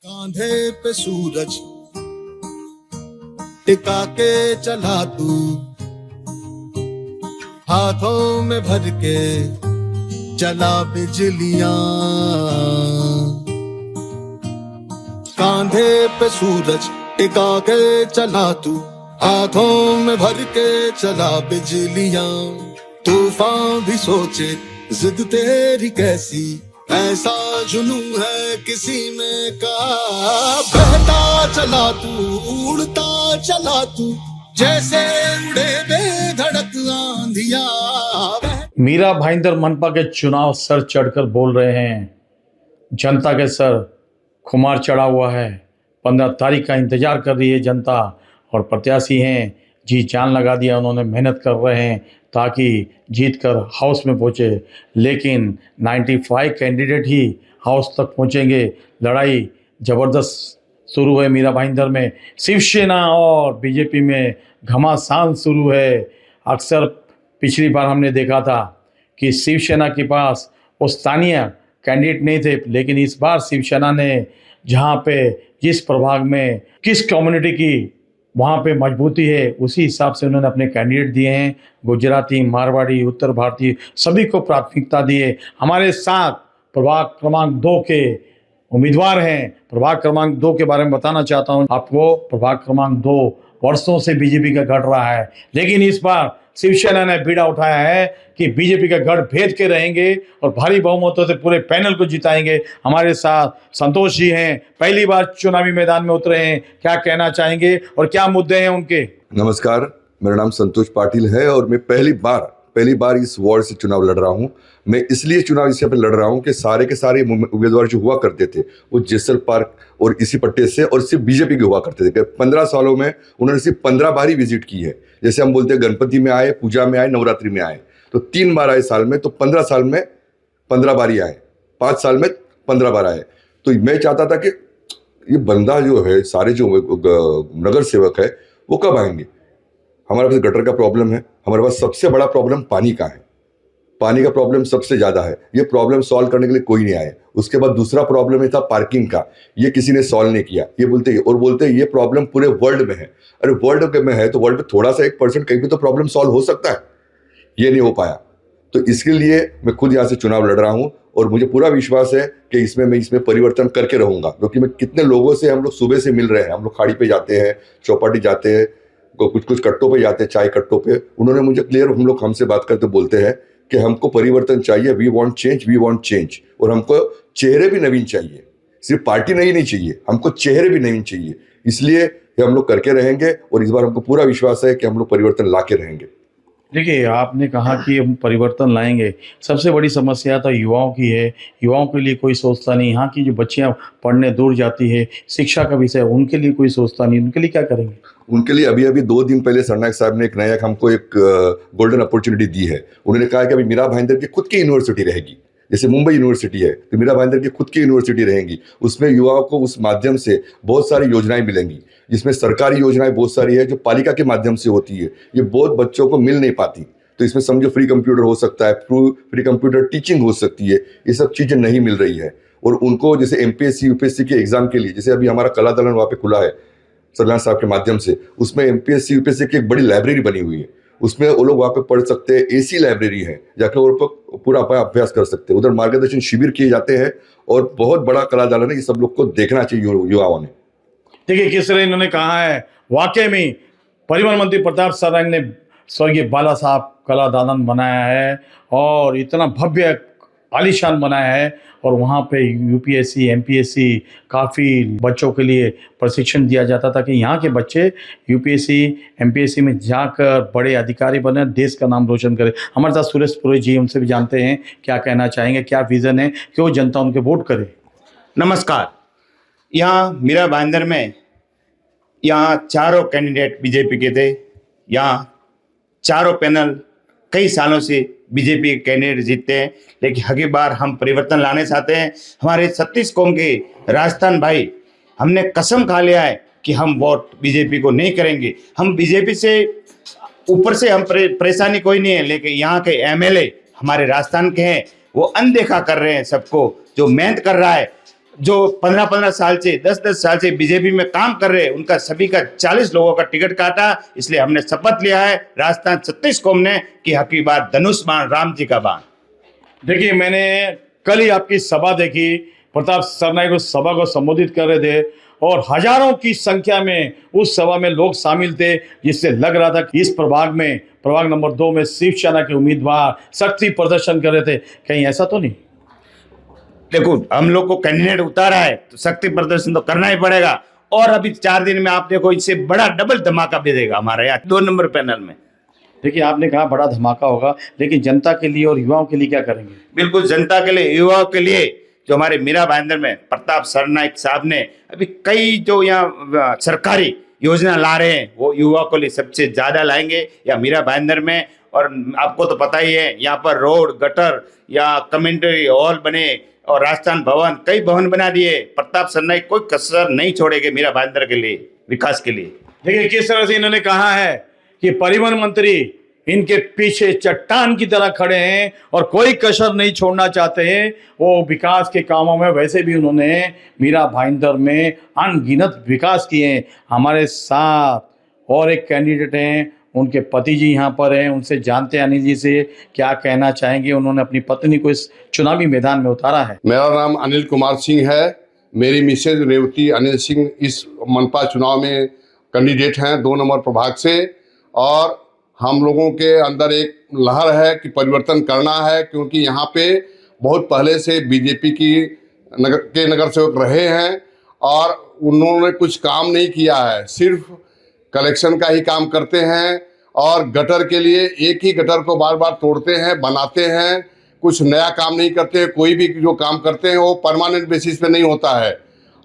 कांधे पे सूरज टिका के चला तू, हाथों में भर के चला बिजलियां। कांधे पे सूरज टिका के चला तू, हाथों में भर के चला बिजलियां। तूफान भी सोचे जिद तेरी कैसी, ऐसा जुनून है किसी में का। बहता चला तू, उड़ता चला तू, जैसे उड़े बेधड़क आंधिया। मीरा भाईंदर मनपा के चुनाव सर चढ़कर बोल रहे हैं। जनता के सर खुमार चढ़ा हुआ है। 15 तारीख का इंतजार कर रही है जनता, और प्रत्याशी हैं जी जान लगा दिया उन्होंने, मेहनत कर रहे हैं ताकि जीतकर हाउस में पहुंचे। लेकिन 95 कैंडिडेट ही हाउस तक पहुंचेंगे। लड़ाई ज़बरदस्त शुरू है मीरा भाईंदर में। शिवसेना और बीजेपी में घमासान शुरू है। अक्सर पिछली बार हमने देखा था कि शिवसेना के पास वो स्थानीय कैंडिडेट नहीं थे, लेकिन इस बार शिवसेना ने जहाँ पे जिस प्रभाग में किस कम्युनिटी की वहाँ पे मजबूती है, उसी हिसाब से उन्होंने अपने कैंडिडेट दिए हैं। गुजराती, मारवाड़ी, उत्तर भारतीय सभी को प्राथमिकता दी है। हमारे साथ प्रभाग क्रमांक 2 के उम्मीदवार हैं। प्रभाग क्रमांक 2 के बारे में बताना चाहता हूं आपको। प्रभाग क्रमांक 2 वर्षों से बीजेपी का गढ़ रहा है, लेकिन इस बार शिवसेना ने बीड़ा उठाया है कि बीजेपी का गढ़ भेद के रहेंगे और भारी बहुमतों से पूरे पैनल को जिताएंगे। हमारे साथ संतोष जी हैं, पहली बार चुनावी मैदान में उतरे हैं। क्या कहना चाहेंगे और क्या मुद्दे हैं उनके? नमस्कार, मेरा नाम संतोष पाटिल है और मैं पहली बार इस वार्ड से चुनाव लड़ रहा हूं। मैं इसलिए चुनाव इस पे लड़ रहा हूं कि सारे के सारे उम्मीदवार जो हुआ करते थे वो जेसल पार्क और इसी पट्टे से और सिर्फ बीजेपी के हुआ करते थे। 15 सालों में उन्होंने सिर्फ 15 बार ही विजिट की है। जैसे हम बोलते हैं गणपति में आए, पूजा में आए, नवरात्रि में आए, तो 3 बार आए साल में, तो 15 साल में 15 बार ही आए, 5 साल में 15 बार आए। तो मैं चाहता था कि ये बंदा जो है, सारे जो नगर सेवक है वो कब आएंगे। हमारे पास गटर का प्रॉब्लम है, हमारे पास सबसे बड़ा प्रॉब्लम पानी का है। पानी का प्रॉब्लम सबसे ज़्यादा है। ये प्रॉब्लम सॉल्व करने के लिए कोई नहीं आया। उसके बाद दूसरा प्रॉब्लम ये था पार्किंग का, ये किसी ने सॉल्व नहीं किया। ये बोलते ये प्रॉब्लम पूरे वर्ल्ड में है। अरे वर्ल्ड में है तो वर्ल्ड में थोड़ा सा 1% कहीं भी तो प्रॉब्लम सॉल्व हो सकता है, ये नहीं हो पाया। तो इसके लिए मैं खुद यहाँ से चुनाव लड़ रहा हूँ और मुझे पूरा विश्वास है कि मैं इसमें परिवर्तन करके रहूँगा। क्योंकि मैं कितने लोगों से हम लोग सुबह से मिल रहे हैं। हम लोग खाड़ी पे जाते हैं, चौपाटी जाते हैं, कुछ कट्टों पे जाते हैं, चाय कट्टों पे। उन्होंने मुझे क्लियर, हमसे बात करते बोलते हैं कि हमको परिवर्तन चाहिए, वी वांट चेंज। और हमको चेहरे भी नवीन चाहिए, सिर्फ पार्टी नहीं चाहिए, हमको चेहरे भी नवीन चाहिए। इसलिए ये हम लोग करके रहेंगे और इस बार हमको पूरा विश्वास है कि हम लोग परिवर्तन ला के रहेंगे। देखिए, आपने कहा कि हम परिवर्तन लाएंगे। सबसे बड़ी समस्या तो युवाओं की है। युवाओं के लिए कोई सोचता नहीं। यहाँ की जो बच्चियाँ पढ़ने दूर जाती है, शिक्षा का विषय, उनके लिए कोई सोचता नहीं। उनके लिए क्या करेंगे? उनके लिए अभी 2 दिन पहले सरनायक साहब ने हमको एक गोल्डन अपॉर्चुनिटी दी है। उन्होंने कहा कि अभी मीरा भाईंदर की खुद की यूनिवर्सिटी रहेगी। जैसे मुंबई यूनिवर्सिटी है तो मीरा भाईंदर की खुद की यूनिवर्सिटी रहेंगी। उसमें युवाओं को उस माध्यम से बहुत सारी योजनाएं मिलेंगी, जिसमें सरकारी योजनाएं बहुत सारी है जो पालिका के माध्यम से होती है। ये बहुत बच्चों को मिल नहीं पाती। तो इसमें समझो फ्री कंप्यूटर हो सकता है, फ्री कंप्यूटर टीचिंग हो सकती है। ये सब चीज़ें नहीं मिल रही है। और उनको जैसे MPSC UPSC के एग्जाम के लिए, जैसे अभी हमारा कला दलन वहाँ पे खुला है सरनायक साहब के माध्यम से, उसमें MPSC UPSC की एक बड़ी लाइब्रेरी बनी हुई है। उसमें वो लोग वहाँ पे पढ़ सकते हैं। AC लाइब्रेरी है, जाकर वो पूरा अपना अभ्यास कर सकते हैं। उधर मार्गदर्शन शिविर किए जाते हैं और बहुत बड़ा कला दालन है। ये सब लोग को देखना चाहिए युवाओं ने। देखिए, किस तरह इन्होंने कहा है। वाकई में परिवहन मंत्री प्रताप सरनाईक ने स्वर्गीय बाला साहब कला दालन बनाया है और इतना भव्य आलीशान बनाया है। और वहाँ पे UPSC MPSC काफ़ी बच्चों के लिए प्रशिक्षण दिया जाता था कि यहाँ के बच्चे UPSC MPSC में जाकर बड़े अधिकारी बने, देश का नाम रोशन करें। हमारे साथ सुरेश पुरोहित जी, उनसे भी जानते हैं क्या कहना चाहेंगे, क्या विज़न है, क्यों जनता उनके वोट करे। नमस्कार। यहाँ मीरा भाईंदर में यहाँ चारों कैंडिडेट बीजेपी के थे। यहाँ चारों पैनल कई सालों से बीजेपी के कैंडिडेट जीतते हैं, लेकिन अगली बार हम परिवर्तन लाने चाहते हैं। हमारे 36 कौम के राजस्थान भाई, हमने कसम खा लिया है कि हम वोट बीजेपी को नहीं करेंगे। हम बीजेपी से ऊपर से हम परेशानी कोई नहीं है, लेकिन यहाँ के MLA हमारे राजस्थान के हैं, वो अनदेखा कर रहे हैं सबको। जो मेहनत कर रहा है जो 15-15 साल से 10-10 साल से बीजेपी में काम कर रहे हैं, उनका सभी का 40 लोगों का टिकट काटा। इसलिए हमने शपथ लिया है राजस्थान 36 कौम ने कि अब की बार धनुष बाण राम जी का बाण। देखिए, मैंने कल ही आपकी सभा देखी, प्रताप सरनाईक उस सभा को संबोधित कर रहे थे और हजारों की संख्या में उस सभा में लोग शामिल थे, जिससे लग रहा था कि इस प्रभाग नंबर 2 में शिवसेना के उम्मीदवार शक्ति प्रदर्शन कर रहे थे। कहीं ऐसा तो नहीं? देखो, हम लोग को कैंडिडेट उतारा है तो शक्ति प्रदर्शन तो करना ही पड़ेगा। और अभी 4 दिन में आप देखो, इससे बड़ा डबल धमाका भी देगा हमारे यहाँ 2 नंबर पैनल में। देखिए, आपने कहा बड़ा धमाका होगा, लेकिन जनता के लिए और युवाओं के लिए क्या करेंगे? बिल्कुल, जनता के लिए, युवाओं के लिए, जो हमारे मीरा भाईंदर में प्रताप सरनाईक साहब ने अभी कई जो यहाँ सरकारी योजना ला रहे हैं, वो युवाओं के लिए सबसे ज्यादा लाएंगे या मीरा भाईंदर में। और आपको तो पता ही है, यहाँ पर रोड, गटर या कमेंट्री हॉल बने और राजस्थान भवन, कई भवन बना दिए। प्रताप सरनाईक कोई कसर नहीं छोड़ेंगे मीरा भाईंदर के लिए, विकास के लिए। देखिए, किस तरह से इन्होंने कहा है कि परिवहन मंत्री इनके पीछे चट्टान की तरह खड़े हैं और कोई कसर नहीं छोड़ना चाहते हैं वो विकास के कामों में। वैसे भी उन्होंने मीरा भाईंदर में अनगिनत विकास किए हैं। हमारे साथ और एक कैंडिडेट हैं, उनके पति जी यहाँ पर हैं, उनसे जानते हैं अनिल जी से क्या कहना चाहेंगे। उन्होंने अपनी पत्नी को इस चुनावी मैदान में उतारा है। मेरा नाम अनिल कुमार सिंह है। मेरी मिसेज रेवती अनिल सिंह इस मनपा चुनाव में कैंडिडेट हैं 2 नंबर प्रभाग से। और हम लोगों के अंदर एक लहर है कि परिवर्तन करना है, क्योंकि यहाँ पे बहुत पहले से बीजेपी की नगर सेवक रहे हैं और उन्होंने कुछ काम नहीं किया है, सिर्फ कलेक्शन का ही काम करते हैं। और गटर के लिए एक ही गटर को बार बार तोड़ते हैं, बनाते हैं, कुछ नया काम नहीं करते। कोई भी जो काम करते हैं वो परमानेंट बेसिस पे नहीं होता है।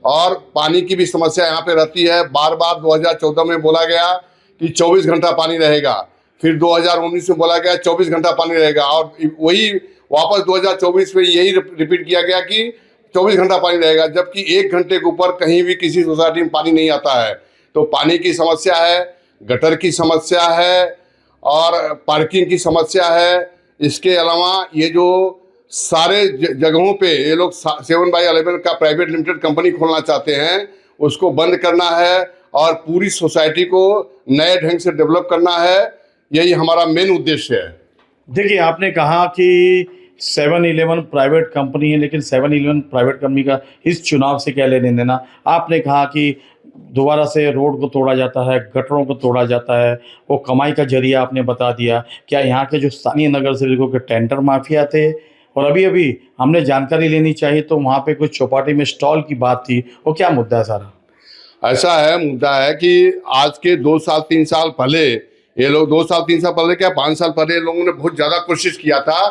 और पानी की भी समस्या यहाँ पे रहती है। बार बार 2014 में बोला गया कि 24 घंटा पानी रहेगा, फिर 2019 में बोला गया 24 घंटा पानी रहेगा, और वही वापस 2024 में यही रिपीट किया गया कि 24 घंटा पानी रहेगा, जबकि 1 घंटे के ऊपर कहीं भी किसी सोसाइटी में पानी नहीं आता है। तो पानी की समस्या है, गटर की समस्या है और पार्किंग की समस्या है। इसके अलावा ये जो सारे जगहों पे ये लोग 7/11 का प्राइवेट लिमिटेड कंपनी खोलना चाहते हैं, उसको बंद करना है और पूरी सोसाइटी को नए ढंग से डेवलप करना है। यही हमारा मेन उद्देश्य है। देखिए, आपने कहा कि 7-11 प्राइवेट कंपनी है, लेकिन 7-11 प्राइवेट कंपनी का इस चुनाव से क्या लेने देना? आपने कहा कि दोबारा से रोड को तोड़ा जाता है, गटरों को तोड़ा जाता है, वो कमाई का जरिया आपने बता दिया। क्या यहाँ के जो स्थानीय नगर सेवकों के टेंडर माफिया थे? और अभी अभी हमने जानकारी लेनी चाहिए तो वहाँ पे कुछ चौपाटी में स्टॉल की बात थी, वो क्या मुद्दा है सारा? ऐसा है, मुद्दा है कि आज के 2 साल 3 साल पहले ये लोग 2 साल 3 साल पहले क्या 5 साल पहले लोगों ने बहुत ज़्यादा कोशिश किया था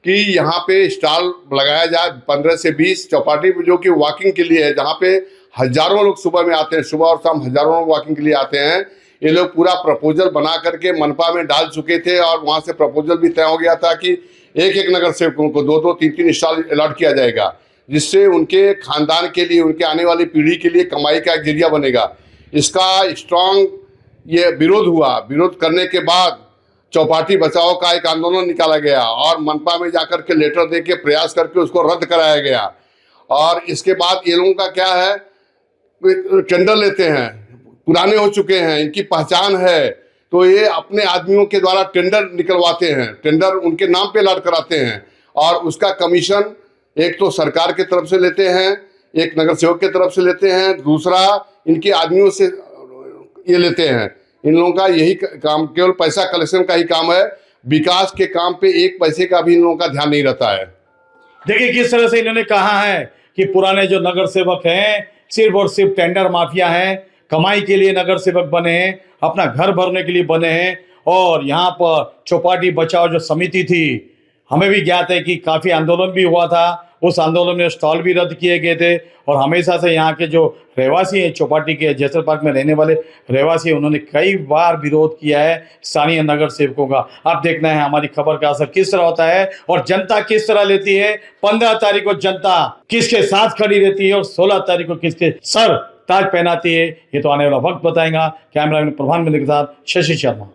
कि यहाँ पे स्टॉल लगाया जाए 15 से 20 चौपाटी पे, जो कि वॉकिंग के लिए है, जहाँ पे हजारों लोग सुबह में आते हैं, सुबह और शाम हजारों लोग वॉकिंग के लिए आते हैं। ये लोग पूरा प्रपोजल बना करके मनपा में डाल चुके थे और वहाँ से प्रपोजल भी तय हो गया था कि एक नगर सेवकों को 2-2 3-3 स्टॉल अलॉट किया जाएगा, जिससे उनके खानदान के लिए, उनके आने वाली पीढ़ी के लिए कमाई का एक जरिया बनेगा। इसका स्ट्रांग ये विरोध हुआ। विरोध करने के बाद चौपाटी बचाओ का एक आंदोलन निकाला गया और मनपा में जाकर के लेटर दे के प्रयास करके उसको रद्द कराया गया। और इसके बाद ये लोगों का क्या है, टेंडर लेते हैं, पुराने हो चुके हैं, इनकी पहचान है, तो ये अपने आदमियों के द्वारा टेंडर निकलवाते हैं, टेंडर उनके नाम पे अलॉट कराते हैं और उसका कमीशन एक तो सरकार की तरफ से लेते हैं, एक नगर सेवक की तरफ से लेते हैं, दूसरा इनके आदमियों से ये लेते हैं। इन लोगों का यही काम, केवल पैसा कलेक्शन का ही काम है। विकास के काम पे 1 पैसे का भी इन लोगों का ध्यान नहीं रहता है। देखिए, किस तरह से इन्होंने कहा है कि पुराने जो नगर सेवक हैं सिर्फ और सिर्फ टेंडर माफिया हैं, कमाई के लिए नगर सेवक बने हैं, अपना घर भरने के लिए बने हैं। और यहाँ पर चौपाटी बचाओ जो समिति थी, हमें भी ज्ञात है कि काफ़ी आंदोलन भी हुआ था, उस आंदोलन में स्टॉल भी रद्द किए गए थे। और हमेशा से यहाँ के जो रहवासी हैं, चौपाटी के जैसर पार्क में रहने वाले रहवासी, उन्होंने कई बार विरोध किया है स्थानीय नगर सेवकों का। अब देखना है हमारी खबर का असर किस तरह होता है और जनता किस तरह लेती है। 15 तारीख को जनता किसके साथ खड़ी रहती है और 16 तारीख को किसके सर ताज पहनाती है, ये तो आने वाला वक्त बताएगा। कैमरा मैन प्रभान के साथ शशि शर्मा।